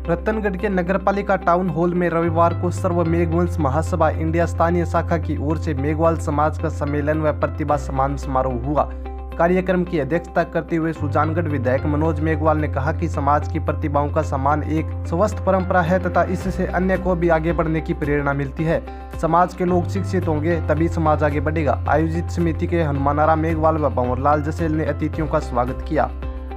रतनगढ़ के नगरपालिका town hall में रविवार को सर्व मेघवंश महासभा इंडिया स्थानीय शाखा की ओर से मेघवाल समाज का सम्मेलन व प्रतिभा सम्मान समारोह हुआ। कार्यक्रम की अध्यक्षता करते हुए सुजानगढ़ विधायक मनोज मेघवाल ने कहा कि समाज की प्रतिभाओं का सम्मान एक स्वस्थ परंपरा है तथा इससे अन्य को भी आगे बढ़ने की प्रेरणा मिलती है। समाज के लोग शिक्षित होंगे तभी समाज आगे बढ़ेगा। आयोजित समिति के हनुमानाराम मेघवाल व भंवरलाल जसेल ने अतिथियों का स्वागत किया।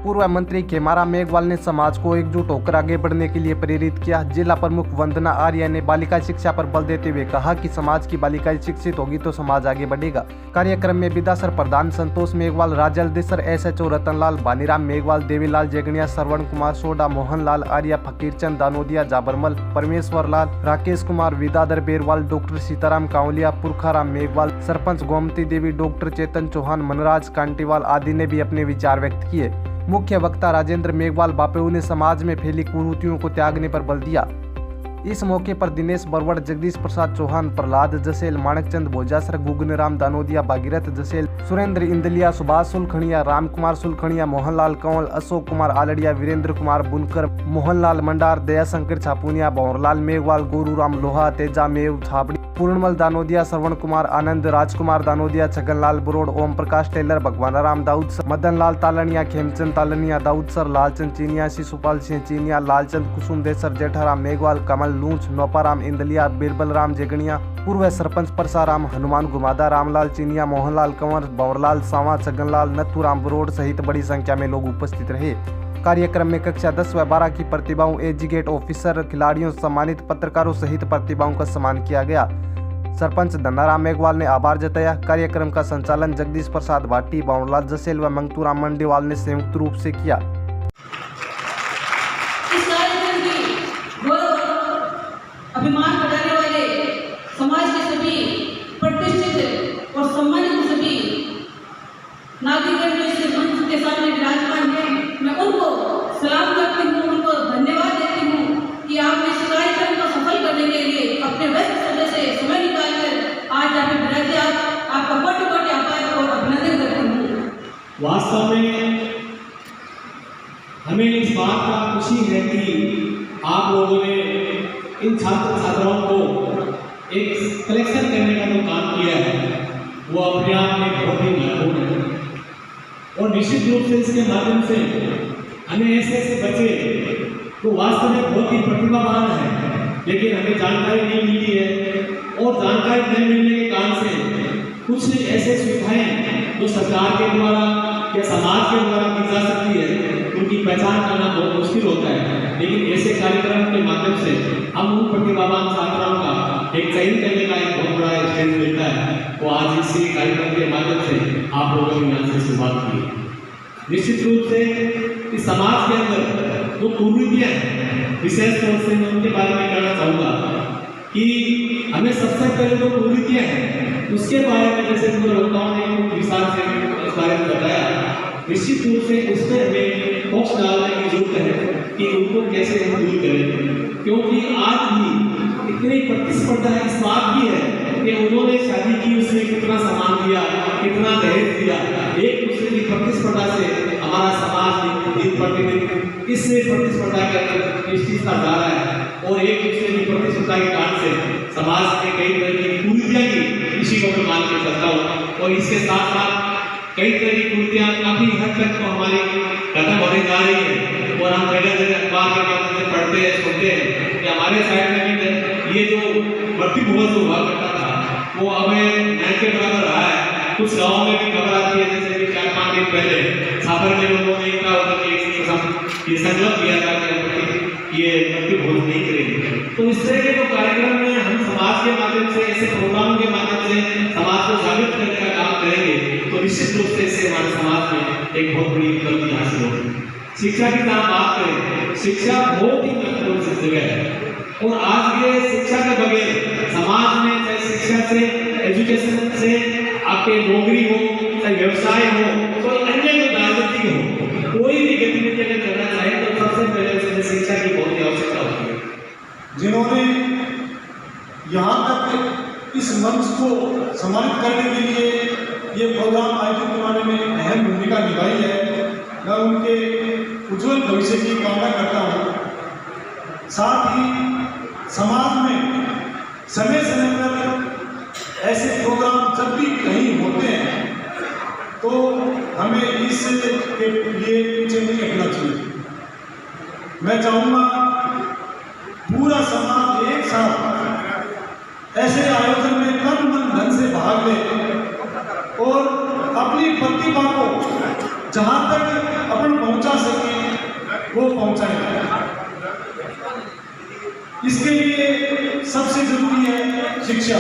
पूर्व मंत्री खेमाराम मेघवाल ने समाज को एकजुट होकर आगे बढ़ने के लिए प्रेरित किया। जिला प्रमुख वंदना आर्य ने बालिका शिक्षा पर बल देते हुए कहा कि समाज की बालिकाएं शिक्षित होगी तो समाज आगे बढ़ेगा। कार्यक्रम में विदासर प्रधान संतोष मेघवाल, राजल देसर, SHO रतनलाल, भानीराम मेघवाल, देवीलाल जेगनिया, श्रवण कुमार सोडा, मोहनलाल आर्य, फकीरचंद दानोदिया, जाबरमल, परमेश्वर लाल, राकेश कुमार, विदाधर बेरवाल, डॉक्टर सीताराम कांवलिया, पुरखाराम मेघवाल, सरपंच गोमती देवी, डॉक्टर चेतन चौहान, मनराज कांटीवाल आदि ने भी अपने विचार व्यक्त किए। मुख्य वक्ता राजेंद्र मेघवाल बापेऊ ने समाज में फैली कुरीतियों को त्यागने पर बल दिया। इस मौके पर दिनेश बरवड़, जगदीश प्रसाद चौहान, प्रहलाद जसेल, माणकचंद भोजासर, गुगनराम दानोदिया, भागीरथ जसेल, सुरेंद्र इंदलिया, सुभाष सुलखणिया, राम कुमार सुलखणिया, मोहनलाल कंवल, अशोक कुमार आलड़िया, वीरेंद्र कुमार बुनकर, मोहनलाल मंडार, दयाशंकर छापुनिया, भंवरलाल मेघवाल, गोरूराम लोहा, तेजा मेव छापड़ी, पूर्णमल दानोदिया, श्रवण कुमार आनंद, राजकुमार दानोदिया, छगनलाल बरोड़, ओम प्रकाश टेलर, भगवानाराम दाऊद, मदनलाल तालनिया, खेमचंद तालनिया, दाऊद सर, लालचंद चीनिया, शिशुपाल सिंह चीनिया, लालचंद कुसुम देसर, जेठाराम मेघवाल, कमल लूंच, नौपाराम इंदलिया, बिरबलराम जेगनिया, पूर्व सरपंच परसाराम, हनुमान गुमादा, रामलाल चीनिया, मोहनलाल कंवर, भंवरलाल सावा, छगनलाल, नथुराम बरोड़ सहित बड़ी संख्या में लोग उपस्थित रहे। कार्यक्रम में कक्षा 10 व 12 की प्रतिभाओं, एजुकेट ऑफिसर, खिलाड़ियों, सम्मानित पत्रकारों सहित प्रतिभाओं का सम्मान किया गया। सरपंच धन्नाराम मेघवाल ने आभार जताया। कार्यक्रम का संचालन जगदीश प्रसाद भाटी, भंवरलाल जसेल व मंगतूराम मंडीवाल ने संयुक्त रूप से किया। अभिमान बढ़ाने वाले समाज के सभी प्रतिष्ठित और सम्मानित सभी नागरिकों जो इस मंच के सामने विराजमान हैं, मैं उनको सलाम करती हूँ, उनको धन्यवाद देती हूँ कि आपने इस कार्यक्रम को सफल करने के लिए अपने व्यस्त समय से समय निकालकर आज आप विराजे। आपका कोटि-कोटि आभार और अभिनंदन करती हूँ। वास्तव में हमें इस बात का खुशी है कि आप लोगों ने इन छात्र छात्राओं को एक कलेक्शन करने का जो काम किया है वो अपने आप में बहुत ही महत्वपूर्ण है और निश्चित रूप से इसके माध्यम से हमें ऐसे बच्चे तो वास्तव में बहुत ही प्रतिभावान है, लेकिन हमें जानकारी नहीं मिलती है और जानकारी नहीं मिलने के कारण से कुछ ऐसे सुविधाएं जो सरकार के द्वारा या समाज के द्वारा की जा सकती है उनकी पहचान करना बहुत मुश्किल होता है। लेकिन ऐसे कार्यक्रम के माध्यम से हम उन प्रतिभावान छात्राओं का एक चयन करने का एक बहुत बड़ा स्टेज मिलता है। वो आज इसी कार्यक्रम के माध्यम से आप लोगों ने यहाँ से शुरुआत की। निश्चित रूप से इस समाज के अंदर जो कुरीतियाँ हैं, विशेष तौर से मैं उनके बारे में कहना चाहूँगा कि हमें सबसे पहले जो कुरीतियाँ हैं उसके बारे में जैसे पूरे वक्ताओं ने विस्तार से इस बारे में बताया, निश्चित रूप से उस पर हमें फोकस डालने की जरूरत है कि उनको कैसे हम दूर करें, क्योंकि आज भी इतनी प्रतिस्पर्धा इस बात की है कि उन्होंने शादी की, उसने कितना सामान दिया, कितना दहेज दिया। एक दूसरे की प्रतिस्पर्धा से हमारा समाज दिन प्रतिदिन इससे प्रतिस्पर्धा कर इस चीज का जा रहा है और एक दूसरे की प्रतिस्पर्धा के कारण से समाज में कई तरह की कुरीतियां की इसी को मैं मान के चलता हूँ और इसके साथ साथ कई तरह की कुरीतियां काफी हद तक तो हमारी खत्म होने जा रही है और हम जगह जगह अखबार के माध्यम से पढ़ते हैं, सुनते हैं कि हमारे साइड में भी ये जो भर्ती भोज हुआ करता था वो हमें नए के बराबर रहा है। कुछ गाँव में भी खबर आती है जैसे कि 4-5 दिन पहले छापर में लोगों ने इतना होकर ये संकल्प किया था कि ये भर्ती भोज नहीं करेंगे। तो इस तरह के जो कार्यक्रम में हम समाज के माध्यम से, ऐसे प्रोग्राम के माध्यम से समाज को जागृत करने का काम करेंगे तो निश्चित रूप से इससे हमारे समाज में एक बहुत बड़ी उपलब्धि हासिल होगी। शिक्षा की तरह बात करें, शिक्षा बहुत ही महत्वपूर्ण जगह है और आज के शिक्षा के बगैर समाज में चाहे शिक्षा से, एजुकेशन से आपके नौकरी हो, चाहे व्यवसाय हो, कोई अन्य जो राजनीति हो, कोई भी गतिविधि अगर करना चाहे तो सबसे पहले उसमें शिक्षा की बहुत ही आवश्यकता होती है। जिन्होंने यहाँ तक इस मंच को सम्मानित करने के लिए ये प्रोग्राम आयोजित करवाने में अहम भूमिका निभाई है, मैं उनके उज्जवल भविष्य की कामना करता हूँ। साथ ही समाज में समय समय पर ऐसे प्रोग्राम जब भी कहीं होते हैं तो हमें इसके लिए पीछे नहीं हटना चाहिए। मैं चाहूँगा पूरा समाज एक साथ ऐसे आयोजन में तन मन धन से भाग ले और अपनी प्रतिभा को जहाँ तक अपन पहुँचा सके वो पहुँचाएं। इसके लिए सबसे जरूरी है शिक्षा।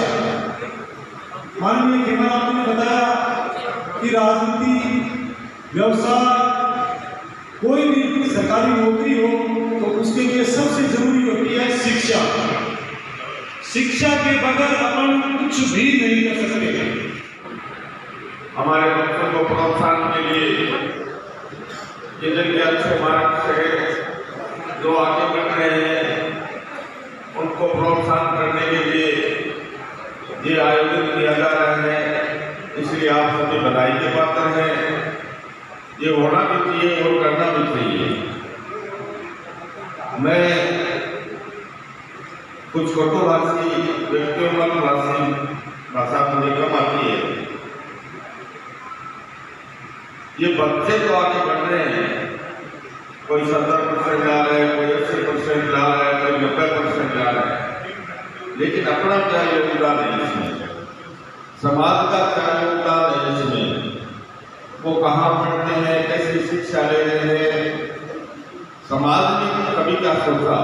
माननीय खेमाराम जी ने बताया कि राजनीति, व्यवसाय, कोई भी सरकारी नौकरी हो तो उसके लिए सबसे जरूरी होती है शिक्षा। शिक्षा के बगैर अपन कुछ भी नहीं कर सकते। हमारे बच्चों को प्रोत्साहन के लिए जिनके अच्छे मार्क्स से जो आगे बढ़ रहे हैं उनको प्रोत्साहन करने के लिए ये आयोजन किया जा रहा है, इसलिए आप सभी बधाई के पात्र हैं। ये होना भी चाहिए और करना भी चाहिए। मैं कुछ कटुभाषी व्यक्तियों का भाषा मुझे कम आती है। ये बच्चे तो आगे बढ़ रहे हैं, कोई 70% ला रहा है, कोई 80% ला रहा है, कोई 90% ला रहा है, लेकिन अपना क्या योगदान है इसमें, समाज का क्या योगदान है इसमें, वो कहाँ पढ़ते हैं, कैसी शिक्षा ले रहे हैं, समाज ने कभी क्या सोचा।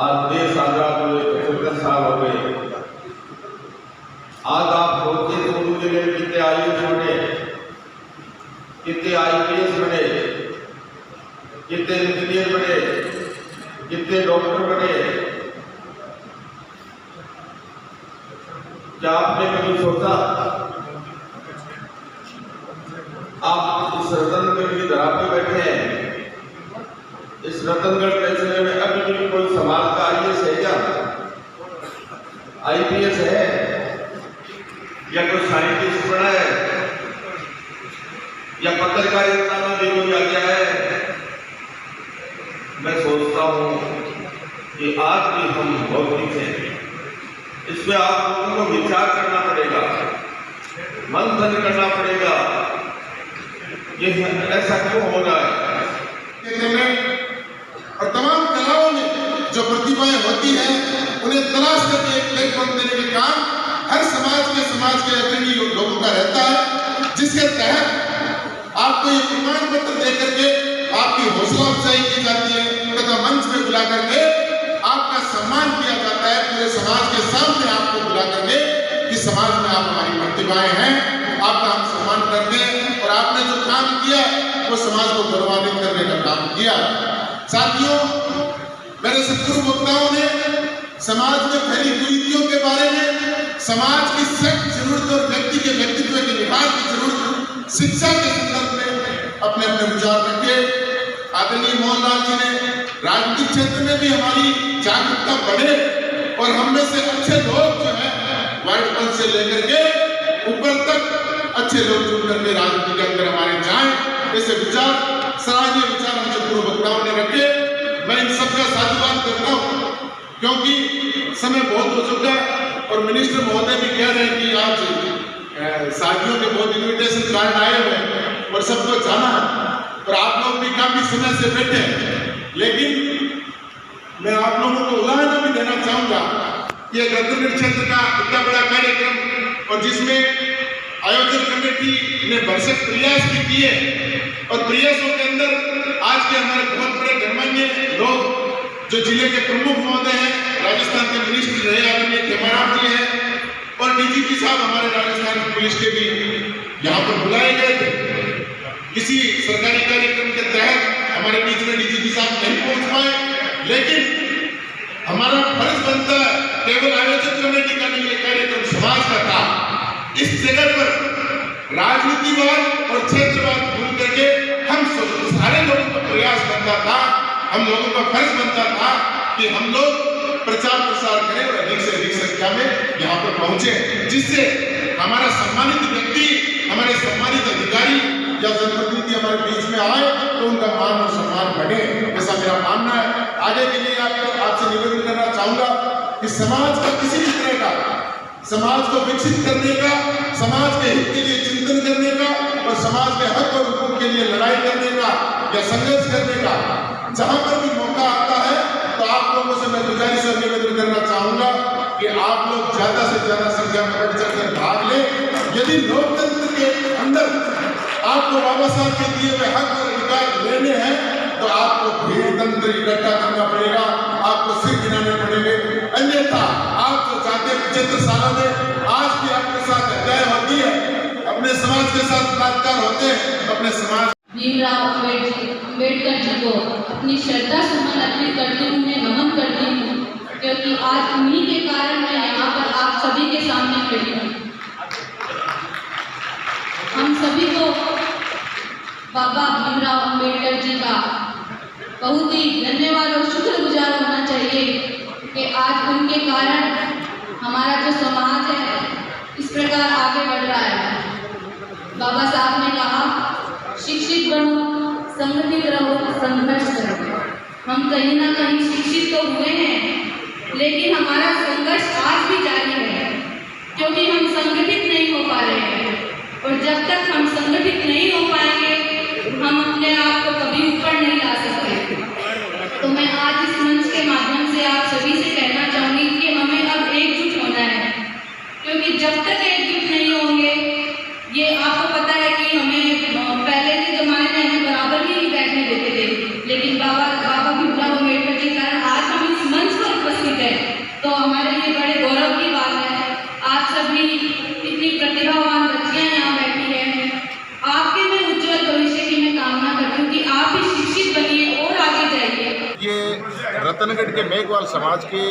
आज देश आजाद हुए 75 साल हो गए। आज आप सोचिए तो उनके लिए कितने आईएएस बने, कितने आईपीएस बने, कितने इंजीनियर बने, कितने डॉक्टर बने। क्या आपने कभी सोचा आप इस रतनगढ़ की धरा पे बैठे हैं, इस रतनगढ़ तहसील में अभी भी कोई समाज का आईएएस है क्या, आईपीएस है या कोई साइंटिस्ट बना है या पत्रकारिता में भी कोई आ गया है। मैं सोचता हूँ कि आज भी हम बहुत पीछे हैं। इसमें आप लोगों को विचार करना पड़ेगा, मंथन करना पड़ेगा, ये ऐसा क्यों हो रहा है। और तमाम कलाओं में जो प्रतिभाएं होती हैं उन्हें तलाश करके एक प्लेटफॉर्म देने का काम हर समाज के अग्रणी लोगों का रहता है, जिसके तहत आपको ये प्रमाण पत्र दे करके आपकी हौसला अफजाई की जाती है तथा मंच में बुला करके आपका सम्मान किया जाता है। पूरे समाज के सामने आपको बुला करके कि समाज में आप हमारी प्रतिभाएं हैं, आपका हम सम्मान करते हैं और आपने जो काम किया वो समाज को गौरवान्वित करने का काम किया। साथियों, मेरे से पूर्व वक्ताओं ने समाज में फैली कुरीतियों के बारे में, समाज की सख्त जरूरत और व्यक्ति के व्यक्तित्व के निखार की जरूरत, शिक्षा के संदर्भ में अपने अपने विचार रखे। आदरणीय मोहनलाल जी ने राजनीतिक क्षेत्र में भी हमारी जागरूकता बढ़े और हम में से अच्छे लोग जो है वार्ड पंच से लेकर के ऊपर तक अच्छे लोग जुड़ करके राजनीति के अंदर हमारे जाएं, ऐसे विचार, सराहनीय विचार हमसे पूर्व वक्ताओं ने रखे। मैं इन सबका साधुवाद करता हूँ क्योंकि समय बहुत हो चुका है और मिनिस्टर महोदय भी कह रहे हैं कि आज साथियों के बहुत इन्विटेशन कार्ड आए हुए हैं और सबको जाना है और आप लोग भी काफी समय से बैठे हैं। लेकिन मैं आप लोगों को उदाहरण भी देना चाहूंगा कि एक रतनगढ़ क्षेत्र का इतना बड़ा कार्यक्रम और जिसमें आयोजन कमेटी ने भरसक प्रयास भी किए और प्रयासों के अंदर आज के हमारे बहुत बड़े गणमान्य लोग जो जिले के प्रमुख महोदय हैं, राजस्थान के मिनिस्टर रहे आदरणीय खेमाराम जी हैं और डीजीपी साहब हमारे राजस्थान पुलिस के भी यहाँ पर बुलाए गए थे। किसी सरकारी कार्यक्रम के तहत हमारे बीच में डीजीपी साहब नहीं पहुंच पाए, लेकिन हमारा फर्ज बनता है केवल आयोजन कमेटी का नहीं, ये कार्यक्रम समाज का था। इस जगह पर राजनीतिवाद और क्षेत्रवाद भूल करके हम सारे लोगों का प्रयास बनता था, हम लोगों का फर्ज बनता था कि हम लोग प्रचार प्रसार करें और अधिक से अधिक संख्या में यहाँ पर पहुंचे, जिससे हमारा सम्मानित व्यक्ति, हमारे सम्मानित अधिकारी या जनप्रतिनिधि हमारे बीच में आए तो उनका मान और सम्मान बढ़े, ऐसा मेरा मानना है। आगे के लिए समाज का किसी भी तरह का, समाज को विकसित करने का, समाज के हित के लिए चिंतन करने का और समाज के हक और हुकूक के लिए लड़ाई करने का या संघर्ष करने का जहां पर भी मौका आता है, तो आप लोगों से मैं गुजारिश और निवेदन करना चाहूंगा कि आप लोग ज्यादा से ज्यादा संख्या में बढ़ चढ़कर भाग लें। यदि लोकतंत्र के अंदर आपको बाबा साहब के दिए हुए हक और अधिकार लेने हैं तो आपको भीड़ तंत्र इकट्ठा करना पड़ेगा, आपको सिर गिनाने पड़ेंगे। अन्यथा आप जो चाहते हैं 75 सालों में आज भी आपके साथ अध्याय होती है, अपने समाज के साथ बलात्कार होते हैं, अपने समाज भीमराव अम्बेडकर जी को अपनी श्रद्धा सुमन अर्पित करती हूँ, मैं नमन करती हूँ, क्योंकि आज उन्हीं के कारण मैं यहाँ पर आप सभी के सामने खड़ी हूँ। हम सभी को बाबा भीमराव अम्बेडकर जी का बहुत ही धन्यवाद और शुक्रगुजार होना चाहिए कि आज उनके कारण हमारा जो समाज है इस प्रकार आगे बढ़ रहा है। बाबा साहब ने कहा, शिक्षित बनो, संगठित रहो, संघर्ष करो। हम कहीं ना कहीं शिक्षित तो हुए हैं, लेकिन हमारा संघर्ष आज भी जारी है, क्योंकि हम संगठित नहीं हो पा रहे हैं। और जब तक हम संगठित नहीं हो पाएंगे हम अपने आप को कभी ऊपर नहीं ला सकते। तो मैं आज इस मंच के माध्यम से आप सभी से कहना चाहूँगी कि हमें अब एकजुट होना है, क्योंकि जब तक एकजुट नहीं होंगे, ये आपको पता है कि हमें पहले के ज़माने में हमें बराबर ही नहीं बैठने देते थे, लेकिन बाबा भीमराव अम्बेडकर के कारण आज हम इस मंच पर उपस्थित हैं, तो हमारे लिए बड़े गौरव की बात है। आप सभी इतनी प्रतिभावान बच्चियाँ यहाँ बैठी हैं, आपके मैं उज्जवल भविष्य की मैं कामना करती हूँ कि आप भी शिक्षित बनिए और आगे जाइए। ये रतनगढ़ के मेघवाल समाज के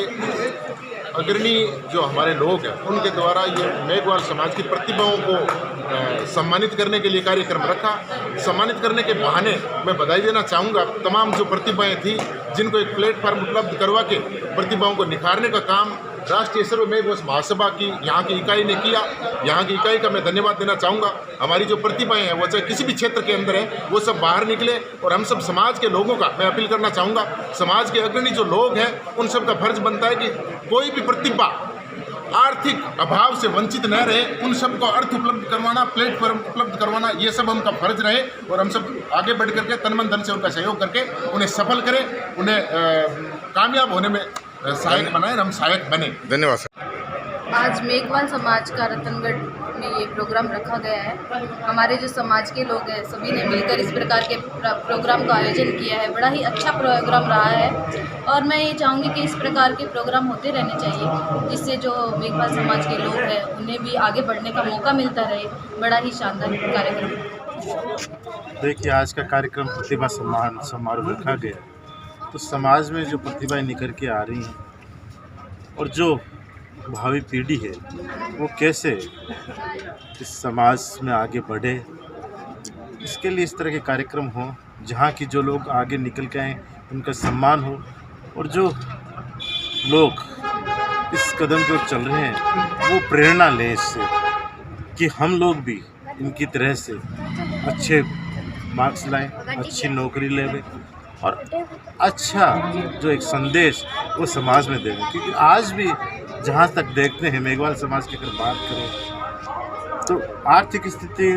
अग्रणी जो हमारे लोग हैं उनके द्वारा ये मेघवाल समाज की प्रतिभाओं को सम्मानित करने के लिए कार्यक्रम रखा। सम्मानित करने के बहाने मैं बधाई देना चाहूँगा तमाम जो प्रतिभाएं थी, जिनको एक प्लेटफॉर्म उपलब्ध करवा के प्रतिभाओं को निखारने का काम राष्ट्रीय सर्व मेघवल महासभा की यहाँ की इकाई ने किया। यहाँ की इकाई का मैं धन्यवाद देना चाहूँगा। हमारी जो प्रतिभाएं हैं वो चाहे किसी भी क्षेत्र के अंदर है वो सब बाहर निकले, और हम सब समाज के लोगों का मैं अपील करना चाहूँगा, समाज के अग्रणी जो लोग हैं उन सब का फर्ज बनता है कि कोई भी प्रतिभा आर्थिक अभाव से वंचित न रहे, उन सब को अर्थ उपलब्ध करवाना, प्लेटफॉर्म उपलब्ध करवाना, ये सब उनका फर्ज रहे। और हम सब आगे बढ़ करके तन मन धन से उनका सहयोग करके उन्हें सफल करें, उन्हें कामयाब होने में सहायक बनाएं, हम सहायक बने। धन्यवाद सर। आज मेघवाल समाज का रतनगढ़ में ये प्रोग्राम रखा गया है। हमारे जो समाज के लोग हैं सभी ने मिलकर इस प्रकार के प्रोग्राम का आयोजन किया है। बड़ा ही अच्छा प्रोग्राम रहा है और मैं ये चाहूँगी कि इस प्रकार के प्रोग्राम होते रहने चाहिए, जिससे जो मेघवाल समाज के लोग हैं उन्हें भी आगे बढ़ने का मौका मिलता रहे। बड़ा ही शानदार कार्यक्रम। देखिए, आज का कार्यक्रम प्रतिभा सम्मान समारोह रखा गया, तो समाज में जो प्रतिभाएं निखर के आ रही हैं और जो भावी पीढ़ी है वो कैसे इस समाज में आगे बढ़े, इसके लिए इस तरह के कार्यक्रम हो जहाँ की जो लोग आगे निकल के आए उनका सम्मान हो, और जो लोग इस कदम की ओर चल रहे हैं वो प्रेरणा लें इससे कि हम लोग भी इनकी तरह से अच्छे मार्क्स लाएं, अच्छी नौकरी लें और अच्छा जो एक संदेश वो समाज में दें। क्योंकि आज भी जहाँ तक देखते हैं मेघवाल समाज की अगर बात करें तो आर्थिक स्थिति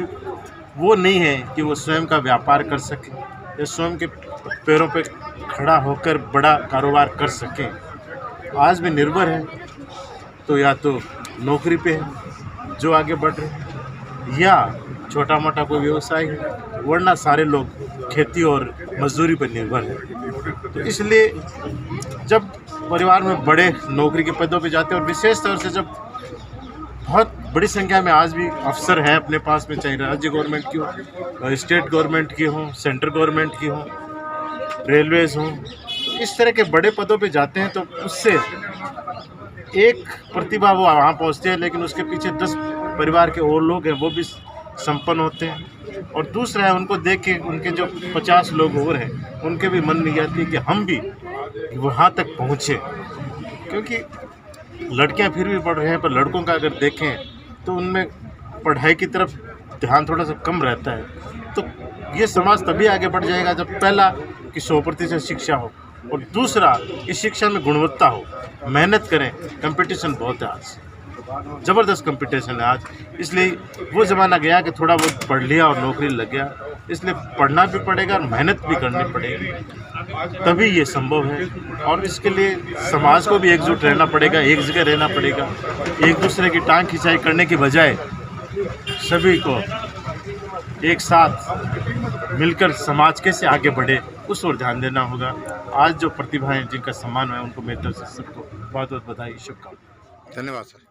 वो नहीं है कि वो स्वयं का व्यापार कर सके या स्वयं के पैरों पे खड़ा होकर बड़ा कारोबार कर सकें। आज भी निर्भर है तो या तो नौकरी पे है जो आगे बढ़ रहे हैं, या छोटा मोटा कोई व्यवसाय है, वरना सारे लोग खेती और मजदूरी पर निर्भर है। तो इसलिए जब परिवार में बड़े नौकरी के पदों पे जाते हैं, और विशेष तौर से जब बहुत बड़ी संख्या में आज भी अफसर हैं अपने पास में, चाहे राज्य गवर्नमेंट की हो, स्टेट गवर्नमेंट की हो, सेंट्रल गवर्नमेंट की हो, रेलवेज़ हों, इस तरह के बड़े पदों पे जाते हैं, तो उससे एक प्रतिभा वो वहाँ पहुँचते हैं, लेकिन उसके पीछे 10 परिवार के और लोग हैं वो भी संपन्न होते हैं। और दूसरा है, उनको देख के उनके जो 50 लोग और हैं उनके भी मन में आती है कि हम भी वहाँ तक पहुँचे। क्योंकि लड़कियाँ फिर भी पढ़ रहे हैं, पर लड़कों का अगर देखें तो उनमें पढ़ाई की तरफ ध्यान थोड़ा सा कम रहता है। तो ये समाज तभी आगे बढ़ जाएगा जब पहला कि 100% शिक्षा हो, और दूसरा इस शिक्षा में गुणवत्ता हो, मेहनत करें। कंपटीशन बहुत है आज, ज़बरदस्त कंपटीशन है आज, इसलिए वो ज़माना गया कि थोड़ा बहुत पढ़ लिया और नौकरी लग गया, इसलिए पढ़ना भी पड़ेगा और मेहनत भी करनी पड़ेगी, तभी ये संभव है। और इसके लिए समाज को भी एकजुट रहना पड़ेगा, एक जगह रहना पड़ेगा, एक दूसरे की टांग खिंचाई करने की बजाय सभी को एक साथ मिलकर समाज कैसे आगे बढ़े उस ओर ध्यान देना होगा। आज जो प्रतिभाएं जिनका सम्मान है उनको मेरी तरफ से सबको बहुत बहुत बधाई, शुभकामनाएं। धन्यवाद सर।